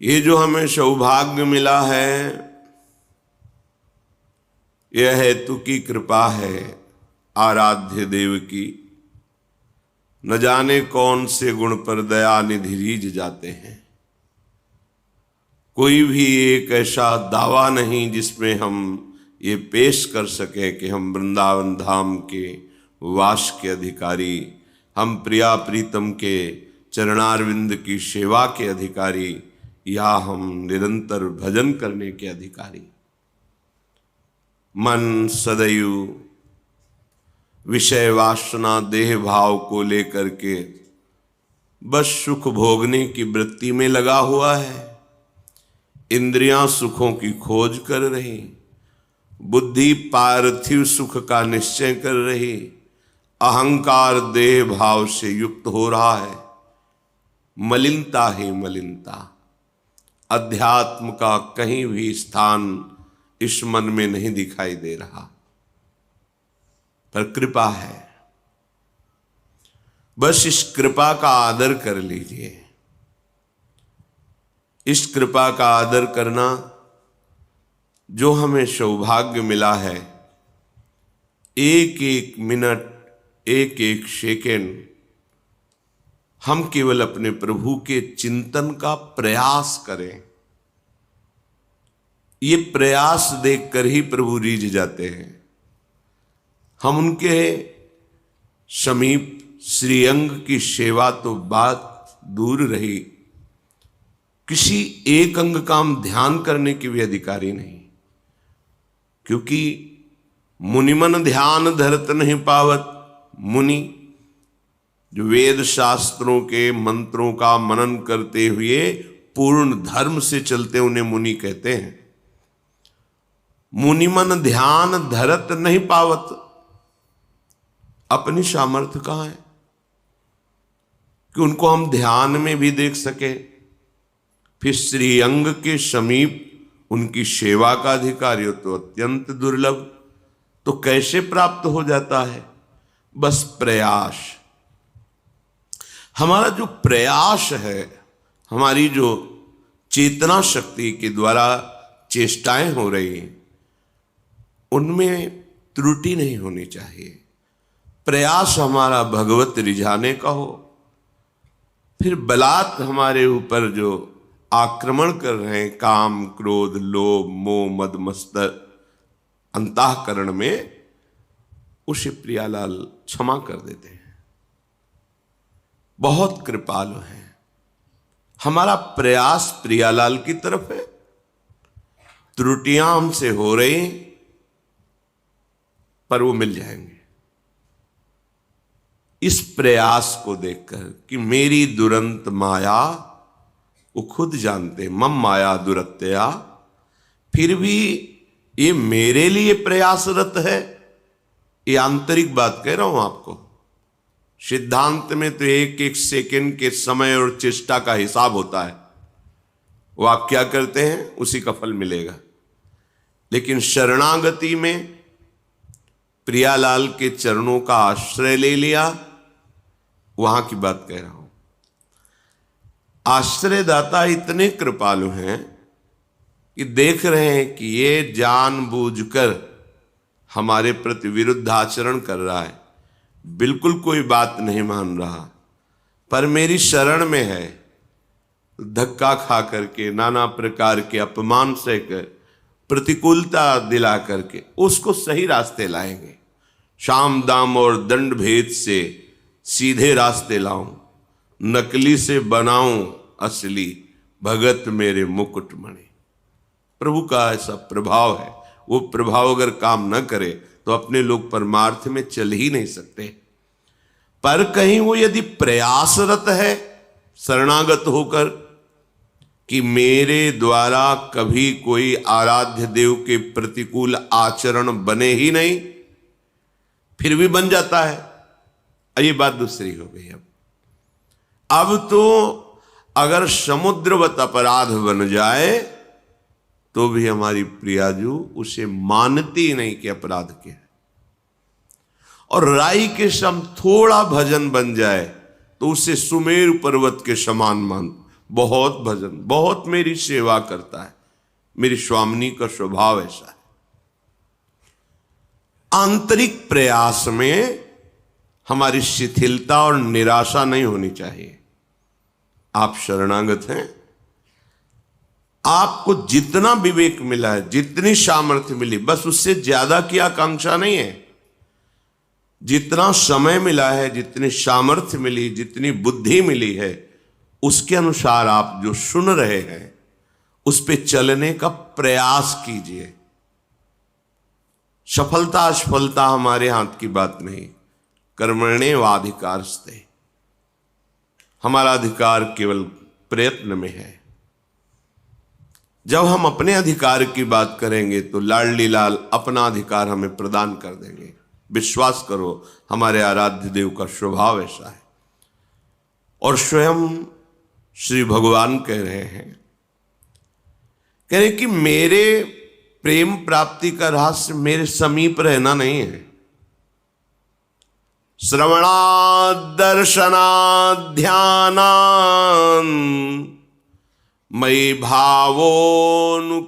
ये जो हमें सौभाग्य मिला है, यह हेतु की कृपा है आराध्य देव की। न जाने कौन से गुण पर दया निधि रीझ जाते हैं। कोई भी एक ऐसा दावा नहीं जिसमें हम ये पेश कर सके कि हम वृंदावन धाम के वास के अधिकारी, हम प्रिया प्रीतम के चरणारविंद की सेवा के अधिकारी, या हम निरंतर भजन करने के अधिकारी। मन सदैव विषय वासना देह भाव को लेकर के बस सुख भोगने की वृत्ति में लगा हुआ है। इंद्रियां सुखों की खोज कर रही, बुद्धि पार्थिव सुख का निश्चय कर रही, अहंकार देह भाव से युक्त हो रहा है। मलिनता ही मलिनता, अध्यात्म का कहीं भी स्थान इस मन में नहीं दिखाई दे रहा। पर कृपा है, बस इस कृपा का आदर कर लीजिए। इस कृपा का आदर करना, जो हमें सौभाग्य मिला है, एक एक मिनट, एक एक सेकेंड हम केवल अपने प्रभु के चिंतन का प्रयास करें। ये प्रयास देखकर ही प्रभु रीझ जाते हैं। हम उनके समीप श्रीअंग की सेवा तो बात दूर रही, किसी एक अंग का हम ध्यान करने के भी अधिकारी नहीं। क्योंकि मुनिमन ध्यान धरत नहीं पावत। मुनि जो वेद शास्त्रों के मंत्रों का मनन करते हुए पूर्ण धर्म से चलते, उन्हें मुनि कहते हैं। मुनिमन ध्यान धरत नहीं पावत। अपनी सामर्थ्य कहां है कि उनको हम ध्यान में भी देख सके। फिर श्रीअंग के समीप उनकी सेवा का अधिकारी हो तो अत्यंत दुर्लभ। तो कैसे प्राप्त हो जाता है? बस प्रयास। हमारा जो प्रयास है, हमारी जो चेतना शक्ति के द्वारा चेष्टाएं हो रही हैं, उनमें त्रुटि नहीं होनी चाहिए। प्रयास हमारा भगवत रिझाने का हो। फिर बलात् हमारे ऊपर जो आक्रमण कर रहे हैं, काम क्रोध लोभ मोह मद मत्सर अंतःकरण में, उसे प्रियालाल क्षमा कर देते हैं। बहुत कृपालु हैं। हमारा प्रयास प्रियालाल की तरफ है। त्रुटियां हमसे हो रही, पर वो मिल जाएंगे। इस प्रयास को देखकर कि मेरी दुरंत माया, वो खुद जानते मम माया दुरत्या, फिर भी ये मेरे लिए प्रयासरत है। ये आंतरिक बात कह रहा हूं आपको। सिद्धांत में तो एक एक सेकंड के समय और चेष्टा का हिसाब होता है। वो आप क्या करते हैं उसी का फल मिलेगा। लेकिन शरणागति में प्रियालाल के चरणों का आश्रय ले लिया, वहां की बात कह रहा हूं। आश्रयदाता इतने कृपालु हैं कि देख रहे हैं कि ये जानबूझकर हमारे प्रति विरुद्ध आचरण कर रहा है, बिल्कुल कोई बात नहीं मान रहा, पर मेरी शरण में है। धक्का खा करके, नाना प्रकार के अपमान सहकर, प्रतिकूलता दिला करके उसको सही रास्ते लाएंगे। शाम दाम और दंड भेद से सीधे रास्ते लाऊं, नकली से बनाऊं असली, भगत मेरे मुकुट मणि। प्रभु का ऐसा प्रभाव है। वो प्रभाव अगर काम न करे तो अपने लोग परमार्थ में चल ही नहीं सकते। पर कहीं वो यदि प्रयासरत है शरणागत होकर कि मेरे द्वारा कभी कोई आराध्य देव के प्रतिकूल आचरण बने ही नहीं, फिर भी बन जाता है। ये बात दूसरी हो गई। अब तो अगर समुद्रवत अपराध बन जाए तो भी हमारी प्रियाजू उसे मानती नहीं कि अपराध क्या है। और राई के सम थोड़ा भजन बन जाए तो उसे सुमेरु पर्वत के समान बहुत भजन, बहुत मेरी सेवा करता है। मेरी स्वामिनी का स्वभाव ऐसा है। आंतरिक प्रयास में हमारी शिथिलता और निराशा नहीं होनी चाहिए। आप शरणागत हैं, आपको जितना विवेक मिला है, जितनी सामर्थ्य मिली, बस उससे ज्यादा की आकांक्षा नहीं है। जितना समय मिला है, जितनी सामर्थ्य मिली, जितनी बुद्धि मिली है, उसके अनुसार आप जो सुन रहे हैं उस पे चलने का प्रयास कीजिए। सफलता असफलता हमारे हाथ की बात नहीं। कर्मण्येवाधिकारस्ते, हमारा अधिकार केवल प्रयत्न में है। जब हम अपने अधिकार की बात करेंगे तो लाडली लाल अपना अधिकार हमें प्रदान कर देंगे। विश्वास करो, हमारे आराध्य देव का स्वभाव ऐसा है। और स्वयं श्री भगवान कह रहे हैं कि मेरे प्रेम प्राप्ति का रहस्य मेरे समीप रहना नहीं है। श्रवणात् दर्शनात् ध्यानात् मयि भावोऽनुकीर्तनात्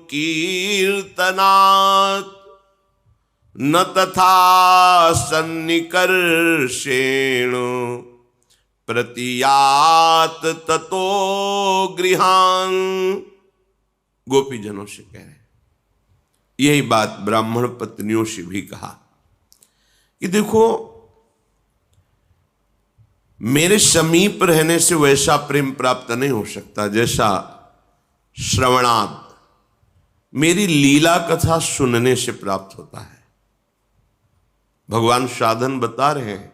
न तथा सन्निकर्षेण प्रतियात ततो गृहान्। गोपीजनों से कह रहे हैं, यही बात ब्राह्मण पत्नियों से भी कहा कि देखो, मेरे समीप रहने से वैसा प्रेम प्राप्त नहीं हो सकता जैसा श्रवणात्, मेरी लीला कथा सुनने से प्राप्त होता है। भगवान साधन बता रहे हैं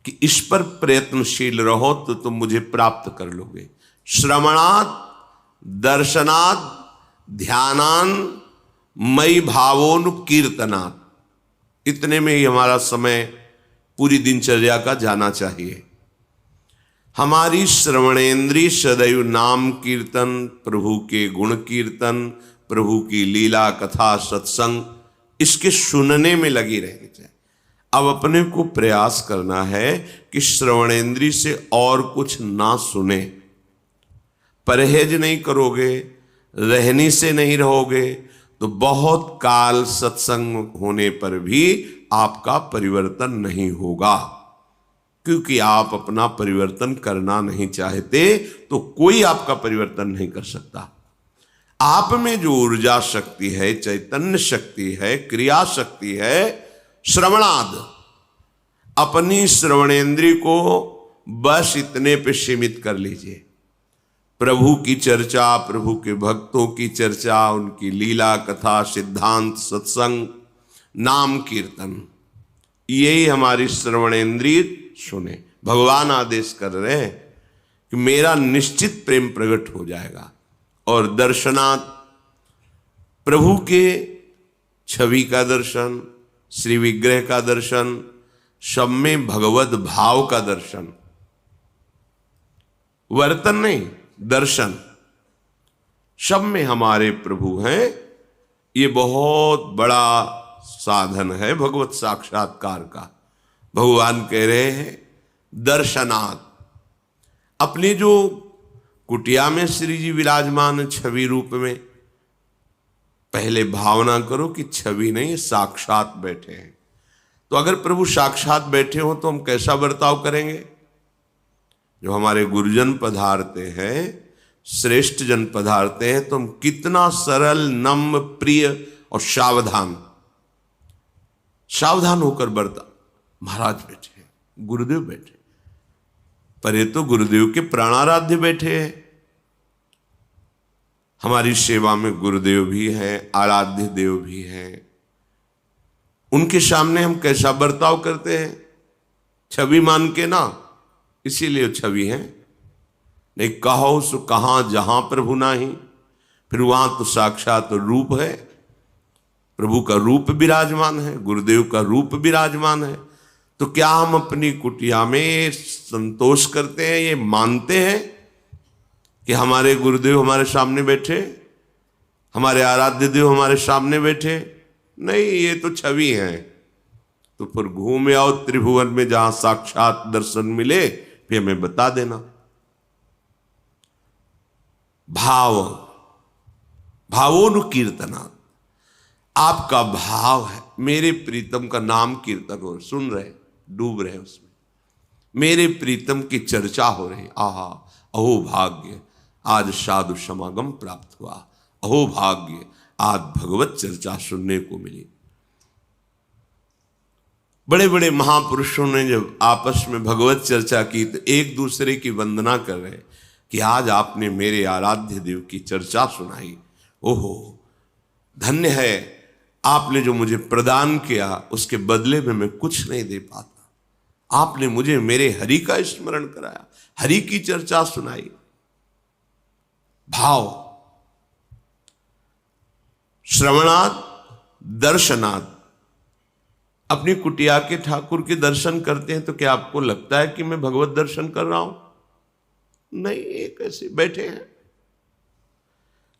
कि इस पर प्रयत्नशील रहो तो तुम मुझे प्राप्त कर लोगे। श्रवणात् दर्शनात् ध्यानान् मयि भावोनुकीर्तनात्, इतने में ही हमारा समय पूरी दिनचर्या का जाना चाहिए। हमारी श्रवणेन्द्रिय सदैव नाम कीर्तन, प्रभु के गुण कीर्तन, प्रभु की लीला कथा सत्संग, इसके सुनने में लगी रहनी चाहिए। अब अपने को प्रयास करना है कि श्रवणेन्द्रिय से और कुछ ना सुने। परहेज नहीं करोगे, रहनी से नहीं रहोगे तो बहुत काल सत्संग होने पर भी आपका परिवर्तन नहीं होगा। क्योंकि आप अपना परिवर्तन करना नहीं चाहते तो कोई आपका परिवर्तन नहीं कर सकता। आप में जो ऊर्जा शक्ति है, चैतन्य शक्ति है, क्रिया शक्ति है, श्रवणाद, अपनी श्रवणेन्द्रिय को बस इतने पे सीमित कर लीजिए। प्रभु की चर्चा, प्रभु के भक्तों की चर्चा, उनकी लीला कथा, सिद्धांत, सत्संग, नाम कीर्तन, यही हमारी श्रवणेन्द्रिय सुने। भगवान आदेश कर रहे हैं कि मेरा निश्चित प्रेम प्रकट हो जाएगा। और दर्शनात्, प्रभु के छवि का दर्शन, श्री विग्रह का दर्शन, सब में भगवत भाव का दर्शन, वर्तन नहीं, दर्शन, सब में हमारे प्रभु हैं। ये बहुत बड़ा साधन है भगवत साक्षात्कार का। भगवान कह रहे हैं दर्शनात्, अपनी जो कुटिया में श्री जी विराजमान छवि रूप में, पहले भावना करो कि छवि नहीं, साक्षात बैठे हैं। तो अगर प्रभु साक्षात बैठे हो तो हम कैसा बर्ताव करेंगे? जो हमारे गुरुजन पधारते हैं, श्रेष्ठ जन पधारते हैं, तो हम कितना सरल, नम्र, प्रिय और सावधान होकर बर्ताव। महाराज बैठे हैं, गुरुदेव बैठे, पर ये तो गुरुदेव के प्राणाराध्य बैठे हैं। हमारी सेवा में गुरुदेव भी हैं, आराध्य देव भी हैं। उनके सामने हम कैसा बर्ताव करते हैं? छवि मान के ना, इसीलिए छवि है। नहीं कहो सो कहां जहां प्रभु नाही, फिर वहां तो साक्षात रूप है। प्रभु का रूप विराजमान है, गुरुदेव का रूप विराजमान है। तो क्या हम अपनी कुटिया में संतोष करते हैं, ये मानते हैं कि हमारे गुरुदेव हमारे सामने बैठे, हमारे आराध्य देव हमारे सामने बैठे? नहीं, ये तो छवि है। तो फिर घूम आओ त्रिभुवन में, जहां साक्षात दर्शन मिले, फिर हमें बता देना। भाव, भावोनुकीर्तना, आपका भाव है मेरे प्रीतम का नाम कीर्तन हो, सुन रहे, डूब रहे उसमें, मेरे प्रीतम की चर्चा हो रही। आहा, अहो भाग्य, आज साधु समागम प्राप्त हुआ, अहो भाग्य, आज भगवत चर्चा सुनने को मिली। बड़े बड़े महापुरुषों ने जब आपस में भगवत चर्चा की तो एक दूसरे की वंदना कर रहे कि आज आपने मेरे आराध्य देव की चर्चा सुनाई। ओहो, धन्य है, आपने जो मुझे प्रदान किया उसके बदले में मैं कुछ नहीं दे पाता। आपने मुझे मेरे हरि का स्मरण कराया, हरि की चर्चा सुनाई। भाव, श्रवणाद दर्शनाद। अपनी कुटिया के ठाकुर के दर्शन करते हैं तो क्या आपको लगता है कि मैं भगवत दर्शन कर रहा हूं? नहीं, एक ऐसे बैठे हैं।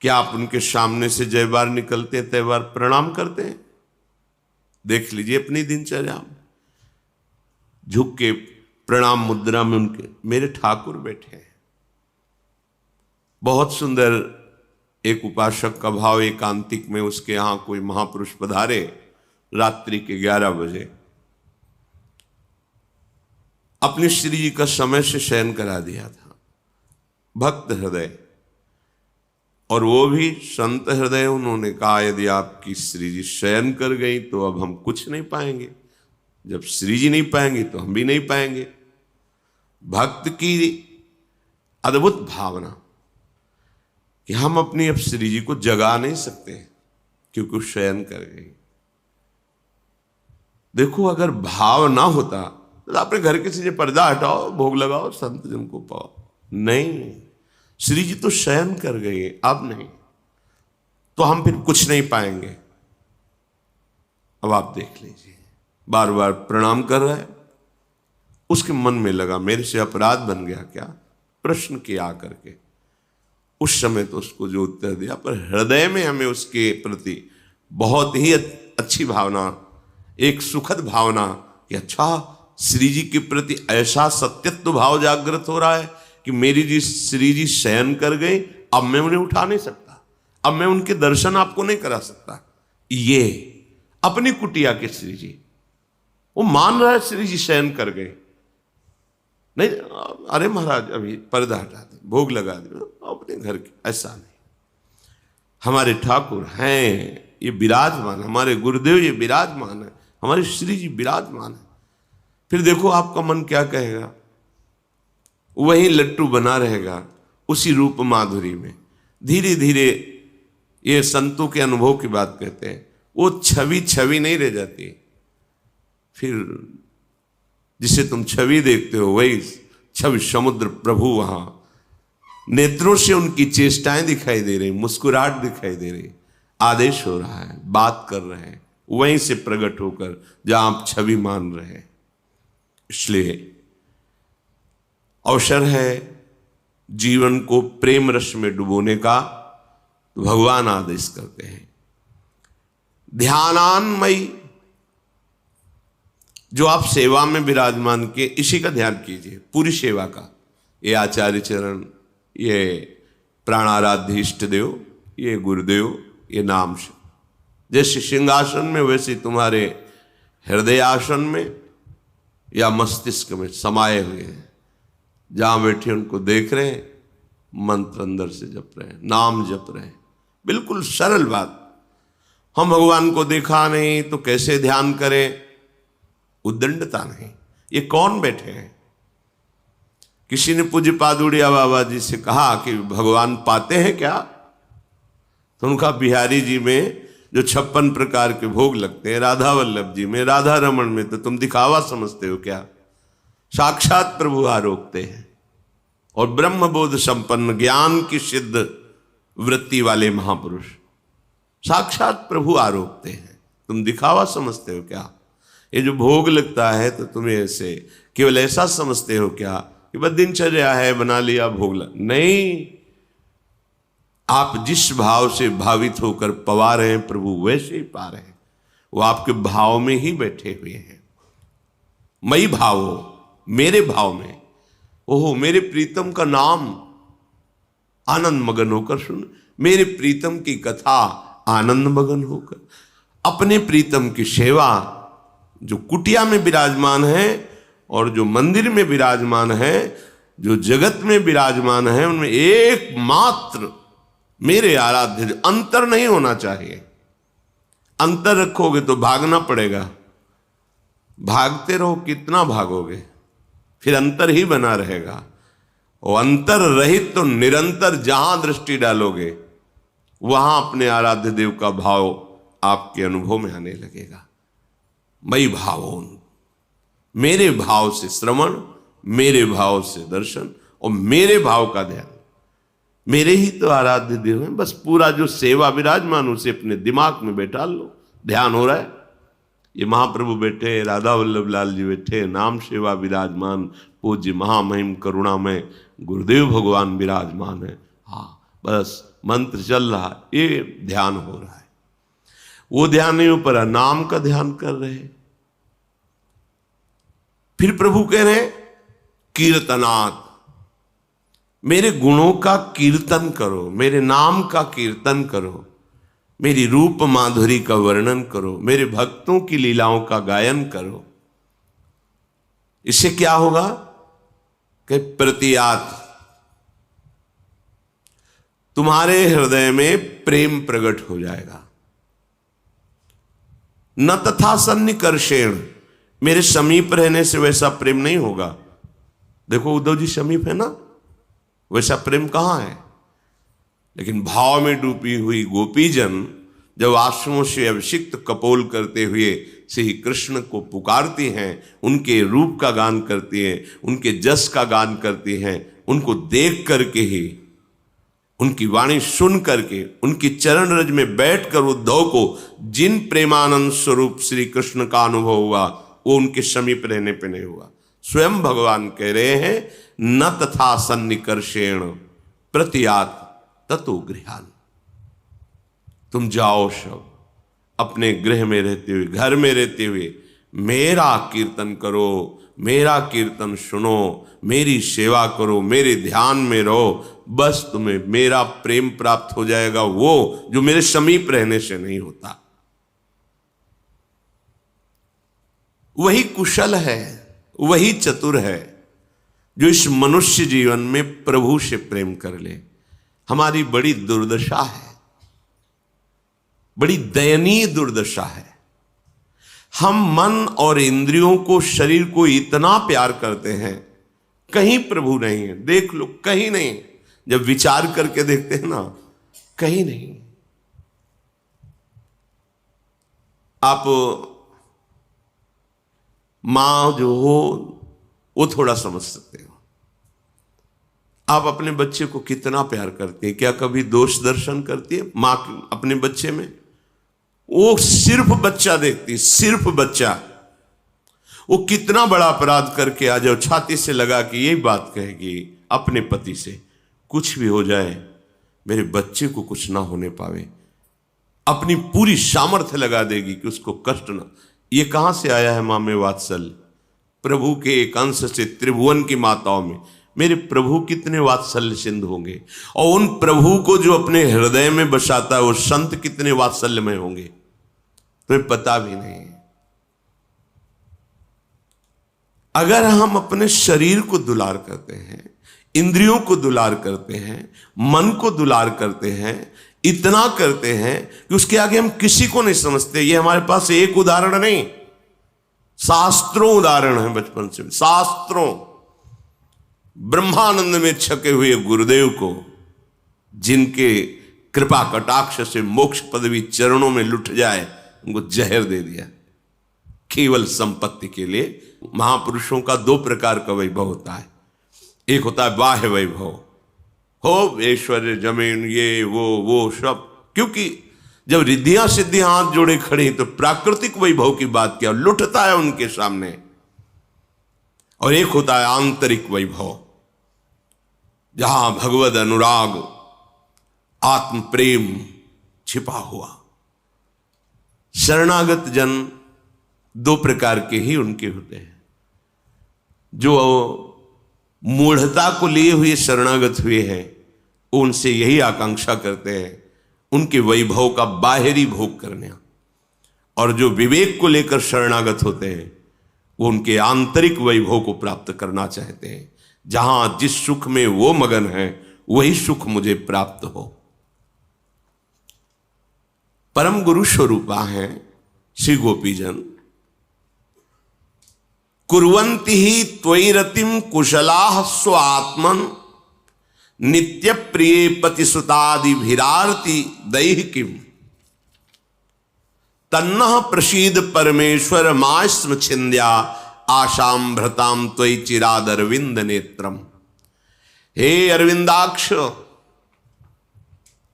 क्या आप उनके सामने से जय बार निकलते हैं, तय बार प्रणाम करते हैं? देख लीजिए अपनी दिनचर्या में, झुक के प्रणाम मुद्रा में उनके मेरे ठाकुर बैठे हैं। बहुत सुंदर एक उपासक का भाव, एकांतिक में उसके यहां कोई महापुरुष पधारे रात्रि के 11 बजे, अपनी श्री जी का समय से शयन करा दिया था। भक्त हृदय और वो भी संत हृदय, उन्होंने कहा यदि आपकी श्री जी शयन कर गई तो अब हम कुछ नहीं पाएंगे, जब श्री जी नहीं पाएंगे तो हम भी नहीं पाएंगे। भक्त की अद्भुत भावना कि हम अपनी अब श्री जी को जगा नहीं सकते क्योंकि वो शयन कर गई। देखो, अगर भाव ना होता तो अपने घर के से पर्दा हटाओ, भोग लगाओ, संत जन को पाओ। नहीं, श्री जी तो शयन कर गई, अब नहीं, तो हम फिर कुछ नहीं पाएंगे। अब आप देख लीजिए, बार बार प्रणाम कर रहा है, उसके मन में लगा मेरे से अपराध बन गया क्या, प्रश्न किया करके। उस समय तो उसको जो उत्तर दिया, पर हृदय में हमें उसके प्रति बहुत ही अच्छी भावना, एक सुखद भावना कि अच्छा, श्री जी के प्रति ऐसा सत्यत्व भाव जागृत हो रहा है कि मेरी जी श्री जी शयन कर गए, अब मैं उन्हें उठा नहीं सकता, अब मैं उनके दर्शन आपको नहीं करा सकता। ये अपनी कुटिया के श्री जी, वो मान रहा है श्री जी शयन कर गए। नहीं, अरे महाराज अभी पर्दा हटा दे, भोग लगा दे, अपने घर के, ऐसा नहीं। हमारे ठाकुर हैं, ये विराजमान, हमारे गुरुदेव ये विराजमान है, हमारे श्री जी विराजमान है। फिर देखो आपका मन क्या कहेगा, वही लट्टू बना रहेगा उसी रूप माधुरी में। धीरे धीरे, ये संतों के अनुभव की बात कहते हैं, वो छवि छवि नहीं रह जाती। फिर जिसे तुम छवि देखते हो वही छवि समुद्र प्रभु वहां नेत्रों से उनकी चेष्टाएं दिखाई दे रही, मुस्कुराहट दिखाई दे रही, आदेश हो रहा है, बात कर रहे हैं, वहीं से प्रकट होकर जहां आप छवि मान रहे हैं। इसलिए अवसर है जीवन को प्रेम रस में डुबोने का, तो भगवान आदेश करते हैं ध्यानान्मयी, जो आप सेवा में विराजमान के, इसी का ध्यान कीजिए, पूरी सेवा का। ये आचार्य चरण, ये प्राणाराध्य इष्ट देव, ये गुरुदेव, ये नाम से, जैसे सिंहासन में वैसे तुम्हारे हृदय आसन में या मस्तिष्क में समाये हुए हैं। जहां बैठे उनको देख रहे हैं, मंत्र अंदर से जप रहे हैं, नाम जप रहे हैं। बिल्कुल सरल बात। हम भगवान को देखा नहीं तो कैसे ध्यान करें, उद्दंडता नहीं। ये कौन बैठे हैं? किसी ने पूज्य पादुड़िया बाबा जी से कहा कि भगवान पाते हैं क्या? तो उनका बिहारी जी में जो 56 प्रकार के भोग लगते हैं, राधा वल्लभ जी में, राधा रमन में, तो तुम दिखावा समझते हो क्या? साक्षात प्रभु आरोकते हैं। और ब्रह्मबोध संपन्न, ज्ञान की सिद्ध वृत्ति वाले महापुरुष साक्षात प्रभु आरोकते हैं, तुम दिखावा समझते हो क्या? ये जो भोग लगता है तो तुम्हें ऐसे केवल ऐसा समझते हो क्या कि बस दिनचर्या है, बना लिया भोग नहीं। आप जिस भाव से भावित होकर पवा रहे हैं प्रभु, वैसे ही पा रहे हैं। वो आपके भाव में ही बैठे हुए हैं। मई भाव हो, मेरे भाव में। ओहो, मेरे प्रीतम का नाम आनंद मगन होकर सुन, मेरे प्रीतम की कथा आनंद मगन होकर। अपने प्रीतम की सेवा, जो कुटिया में विराजमान है और जो मंदिर में विराजमान है, जो जगत में विराजमान है, उनमें एकमात्र मेरे आराध्य, अंतर नहीं होना चाहिए। अंतर रखोगे तो भागना पड़ेगा, भागते रहो कितना भागोगे, फिर अंतर ही बना रहेगा। और अंतर रहित तो निरंतर जहां दृष्टि डालोगे वहां अपने आराध्य देव का भाव आपके अनुभव में आने लगेगा। मई भावोन, मेरे भाव से श्रवण, मेरे भाव से दर्शन और मेरे भाव का ध्यान। मेरे ही तो आराध्य देव हैं, बस पूरा जो सेवा विराजमान उसे अपने दिमाग में बैठा लो। ध्यान हो रहा है, ये महाप्रभु बैठे, राधा वल्लभ लाल जी बैठे, नाम सेवा विराजमान, पूज्य महामहिम करुणामय गुरुदेव भगवान विराजमान है। हाँ, बस मंत्र चल रहा है, ये ध्यान हो रहा है। वो ध्यान नहीं हो पा रहा, नाम का ध्यान कर रहे हैं। फिर प्रभु कह रहे हैं कीर्तनात्, मेरे गुणों का कीर्तन करो, मेरे नाम का कीर्तन करो, मेरी रूप माधुरी का वर्णन करो, मेरे भक्तों की लीलाओं का गायन करो। इससे क्या होगा कि प्रतियात, तुम्हारे हृदय में प्रेम प्रकट हो जाएगा। न तथा सन्निकर्षेण, मेरे समीप रहने से वैसा प्रेम नहीं होगा। देखो उद्धव जी समीप है ना, वैसा प्रेम कहां है। लेकिन भाव में डूबी हुई गोपीजन जब आंसुओं से अभिषिक्त कपोल करते हुए श्री कृष्ण को पुकारती हैं, उनके रूप का गान करती हैं, उनके जस का गान करती हैं, उनको देख करके ही, उनकी वाणी सुन करके, उनकी चरण रज में बैठकर उद्धव को जिन प्रेमानंद स्वरूप श्री कृष्ण का अनुभव हुआ, वो उनके समीप रहने पे नहीं हुआ। स्वयं भगवान कह रहे हैं न तथा सन्निकर्षेण प्रतियात ततो गृहान। तुम जाओ सब अपने गृह में रहते हुए, घर में रहते हुए मेरा कीर्तन करो, मेरा कीर्तन सुनो, मेरी सेवा करो, मेरे ध्यान में रहो, बस तुम्हें मेरा प्रेम प्राप्त हो जाएगा, वो जो मेरे समीप रहने से नहीं होता। वही कुशल है, वही चतुर है जो इस मनुष्य जीवन में प्रभु से प्रेम कर ले। हमारी बड़ी दुर्दशा है, बड़ी दयनीय दुर्दशा है। हम मन और इंद्रियों को, शरीर को इतना प्यार करते हैं, कहीं प्रभु नहीं है। देख लो, कहीं नहीं। जब विचार करके देखते हैं ना, कहीं नहीं। आप मां जो हो वो थोड़ा समझ सकते हो। आप अपने बच्चे को कितना प्यार करते हैं, क्या कभी दोष दर्शन करती है मां अपने बच्चे में? वो सिर्फ बच्चा देखती, सिर्फ बच्चा। वो कितना बड़ा अपराध करके आ जाओ, छाती से लगा कि यही बात कहेगी अपने पति से, कुछ भी हो जाए मेरे बच्चे को कुछ ना होने पावे। अपनी पूरी सामर्थ्य लगा देगी कि उसको कष्ट ना। ये कहां से आया है मां में वात्सल्य? प्रभु के एक अंश से त्रिभुवन की माताओं में। मेरे प्रभु कितने वात्सल्य सिंधु होंगे, और उन प्रभु को जो अपने हृदय में बसाता है वो संत कितने वात्सल्यमय होंगे, तुम्हें पता भी नहीं। अगर हम अपने शरीर को दुलार करते हैं, इंद्रियों को दुलार करते हैं, मन को दुलार करते हैं, इतना करते हैं कि उसके आगे हम किसी को नहीं समझते। ये हमारे पास एक उदाहरण नहीं, शास्त्रों उदाहरण है। बचपन से शास्त्रों, ब्रह्मानंद में छके हुए गुरुदेव को, जिनके कृपा कटाक्ष से मोक्ष पदवी चरणों में लुट जाए, उनको जहर दे दिया केवल संपत्ति के लिए। महापुरुषों का दो प्रकार का वैभव होता है। एक होता है बाह्य वैभव, हो ऐश्वर्य, जमीन, ये वो सब, क्योंकि जब रिद्धियां सिद्धियां हाथ जोड़े खड़ी तो प्राकृतिक वैभव की बात क्या, लुटता है उनके सामने। और एक होता है आंतरिक वैभव, जहां भगवद अनुराग, आत्म प्रेम छिपा हुआ। शरणागत जन दो प्रकार के ही उनके होते हैं। जो मूढ़ता को लिए हुए शरणागत हुए हैं, उनसे यही आकांक्षा करते हैं, उनके वैभव का बाहरी भोग करने। और जो विवेक को लेकर शरणागत होते हैं वो उनके आंतरिक वैभव को प्राप्त करना चाहते हैं। जहां जिस सुख में वो मगन है वही सुख मुझे प्राप्त हो। परम गुरु स्वरूपा हैं श्री गोपीजन। कुर्वन्ति ही त्वयि रतिम कुशलाः स्वात्मन नित्य प्रिय पतिसुतादिभिरार्ति दैहिकीम तन्नः प्रसीद परमेश्वर मास्म छिंद्या आशाम भ्रताम त्वयि चिराद अरविंद नेत्रम। हे अरविंदाक्ष,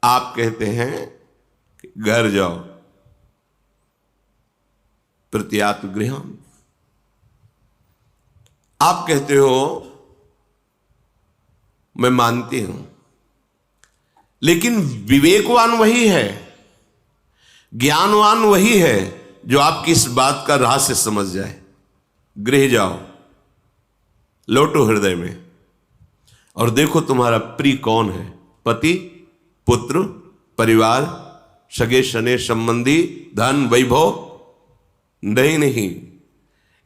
आप कहते हैं कि घर जाओ, प्रत्यात्म गृहम। आप कहते हो मैं मानती हूं, लेकिन विवेकवान वही है, ज्ञानवान वही है जो आपकी इस बात का रहस्य समझ जाए। गृह जाओ, लौटो हृदय में और देखो तुम्हारा प्रिय कौन है। पति, पुत्र, परिवार, सगे सने संबंधी, धन, वैभव नहीं।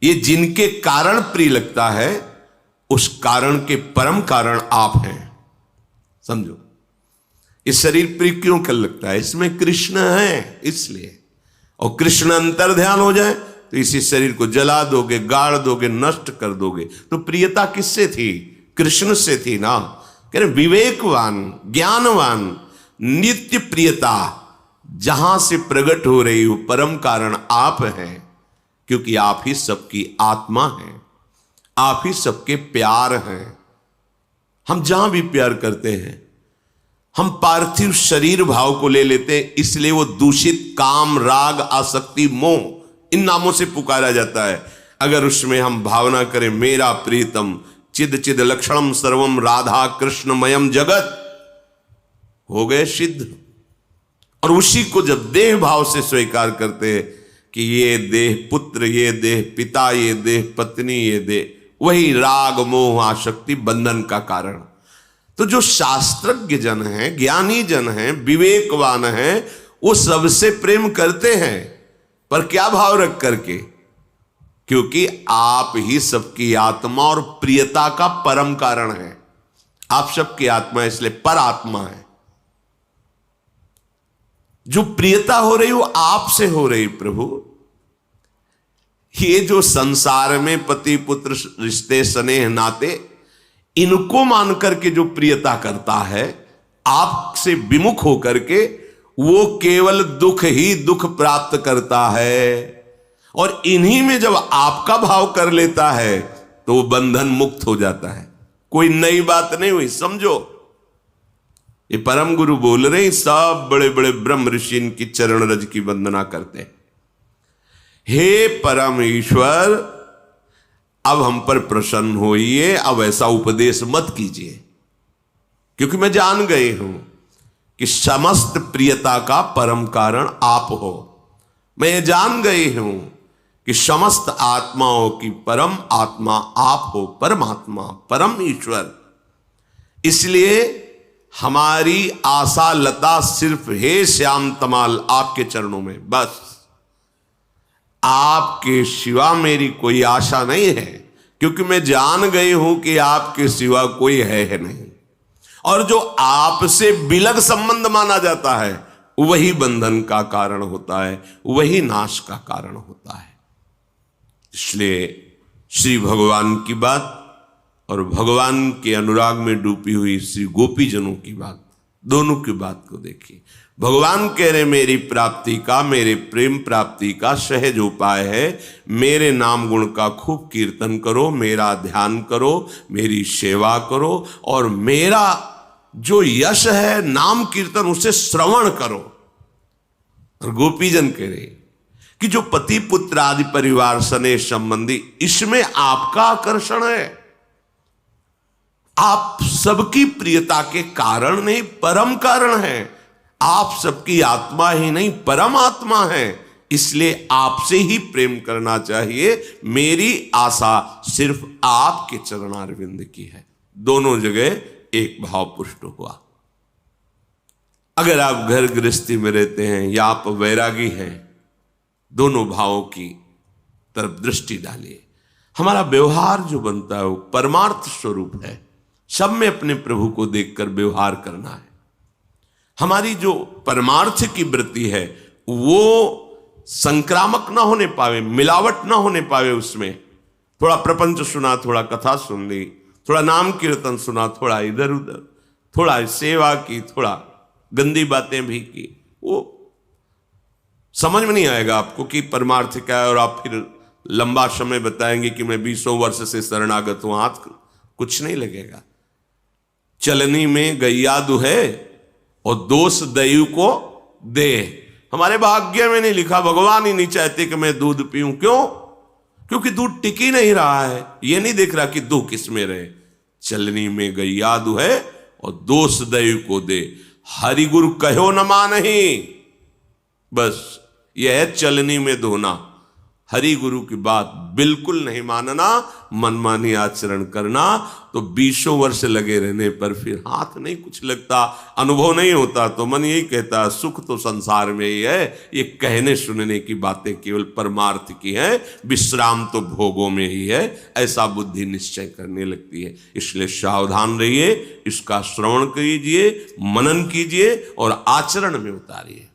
ये जिनके कारण प्रिय लगता है उस कारण के परम कारण आप हैं। समझो, इस शरीर प्रिय क्यों कर लगता है? इसमें कृष्ण है इसलिए। और कृष्ण अंतर ध्यान हो जाए तो इसी शरीर को जला दोगे, गाड़ दोगे, नष्ट कर दोगे। तो प्रियता किससे थी? कृष्ण से थी ना। कह रहे विवेकवान, ज्ञानवान, नित्य प्रियता जहां से प्रकट हो रही हो परम कारण आप हैं, क्योंकि आप ही सबकी आत्मा हैं, आप ही सबके प्यार हैं। हम जहां भी प्यार करते हैं हम पार्थिव शरीर भाव को ले लेते हैं, इसलिए वो दूषित काम, राग, आसक्ति, मोह इन नामों से पुकारा जाता है। अगर उसमें हम भावना करें मेरा प्रीतम चिद चिद लक्षणम सर्वम राधा कृष्णमयम जगत, हो गए सिद्ध। और उसी को जब देह भाव से स्वीकार करते हैं कि ये देह पुत्र, ये देह पिता, ये देह पत्नी, ये देह, वही राग मोह आसक्ति बंधन का कारण। तो जो शास्त्रज्ञ जन हैं, ज्ञानी जन हैं, विवेकवान हैं, वो सबसे प्रेम करते हैं, पर क्या भाव रख करके? क्योंकि आप ही सबकी आत्मा और प्रियता का परम कारण है। आप सबकी आत्मा इसलिए पर आत्मा है। जो प्रियता हो रही वो आपसे हो रही प्रभु। ये जो संसार में पति पुत्र रिश्ते स्नेह नाते, इनको मान करके जो प्रियता करता है आपसे विमुख होकर के, वो केवल दुख ही दुख प्राप्त करता है। और इन्हीं में जब आपका भाव कर लेता है तो वो बंधन मुक्त हो जाता है। कोई नई बात नहीं हुई, समझो। ये परम गुरु बोल रहे हैं, सब बड़े बड़े ब्रह्म ऋषि इनकी चरण रज की वंदना करते हैं। हे परम ईश्वर, अब हम पर प्रसन्न होइए, अब ऐसा उपदेश मत कीजिए, क्योंकि मैं जान गई हूं कि समस्त प्रियता का परम कारण आप हो। मैं ये जान गई हूं कि समस्त आत्माओं की परम आत्मा आप हो, परमात्मा, परम ईश्वर। इसलिए हमारी आशा लता सिर्फ हे श्याम तमाल आपके चरणों में, बस आपके सिवा मेरी कोई आशा नहीं है, क्योंकि मैं जान गई हूं कि आपके सिवा कोई है नहीं। और जो आपसे विलग संबंध माना जाता है वही बंधन का कारण होता है, वही नाश का कारण होता है। इसलिए श्री भगवान की बात और भगवान के अनुराग में डूबी हुई श्री गोपीजनों की बात, दोनों की बात को देखिए। भगवान कह रहे मेरी प्राप्ति का, मेरे प्रेम प्राप्ति का सहज उपाय है, मेरे नाम गुण का खूब कीर्तन करो, मेरा ध्यान करो, मेरी सेवा करो, और मेरा जो यश है नाम कीर्तन उसे श्रवण करो। और गोपीजन कह रहे कि जो पति पुत्र आदि परिवार स्नेह संबंधी, इसमें आपका आकर्षण है। आप सबकी प्रियता के कारण नहीं, परम कारण है। आप सबकी आत्मा ही नहीं, परम आत्मा है। इसलिए आपसे ही प्रेम करना चाहिए। मेरी आशा सिर्फ आपके चरणारविंद की है। दोनों जगह एक भाव पुष्ट हुआ। अगर आप घर गृहस्थी में रहते हैं या आप वैरागी हैं, दोनों भावों की तरफ दृष्टि डालिए। हमारा व्यवहार जो बनता है वो परमार्थ स्वरूप है। सब में अपने प्रभु को देखकर व्यवहार करना है। हमारी जो परमार्थ की वृत्ति है वो संक्रामक ना होने पावे, मिलावट ना होने पावे। उसमें थोड़ा प्रपंच सुना, थोड़ा कथा सुन ली, थोड़ा नाम कीर्तन सुना, थोड़ा इधर उधर, थोड़ा सेवा की, थोड़ा गंदी बातें भी की, वो समझ में नहीं आएगा आपको कि परमार्थ क्या है। और आप फिर लंबा समय बताएंगे कि मैं 20 वर्ष से शरणागत हूं, हाथ कुछ नहीं लगेगा। चलनी में गैया दुहे और दोष दयु को दे। हमारे भाग्य में नहीं लिखा, भगवान ही नहीं चाहते कि मैं दूध पीऊं। क्यों? क्योंकि दूध टिक ही नहीं रहा है। ये नहीं देख रहा कि दूध किस में रहे। चलनी में गैया दुहे और दोष दयु को दे, हरि गुरु कहो न मानहि। बस यह है चलनी में धोना। हरि गुरु की बात बिल्कुल नहीं मानना, मनमानी आचरण करना। तो 20 वर्ष लगे रहने पर फिर हाथ नहीं कुछ लगता, अनुभव नहीं होता। तो मन यही कहता है सुख तो संसार में ही है। ये कहने सुनने की बातें केवल परमार्थ की हैं, विश्राम तो भोगों में ही है। ऐसा बुद्धि निश्चय करने लगती है। इसलिए सावधान रहिए, इसका श्रवण कीजिए, मनन कीजिए और आचरण में उतारिए।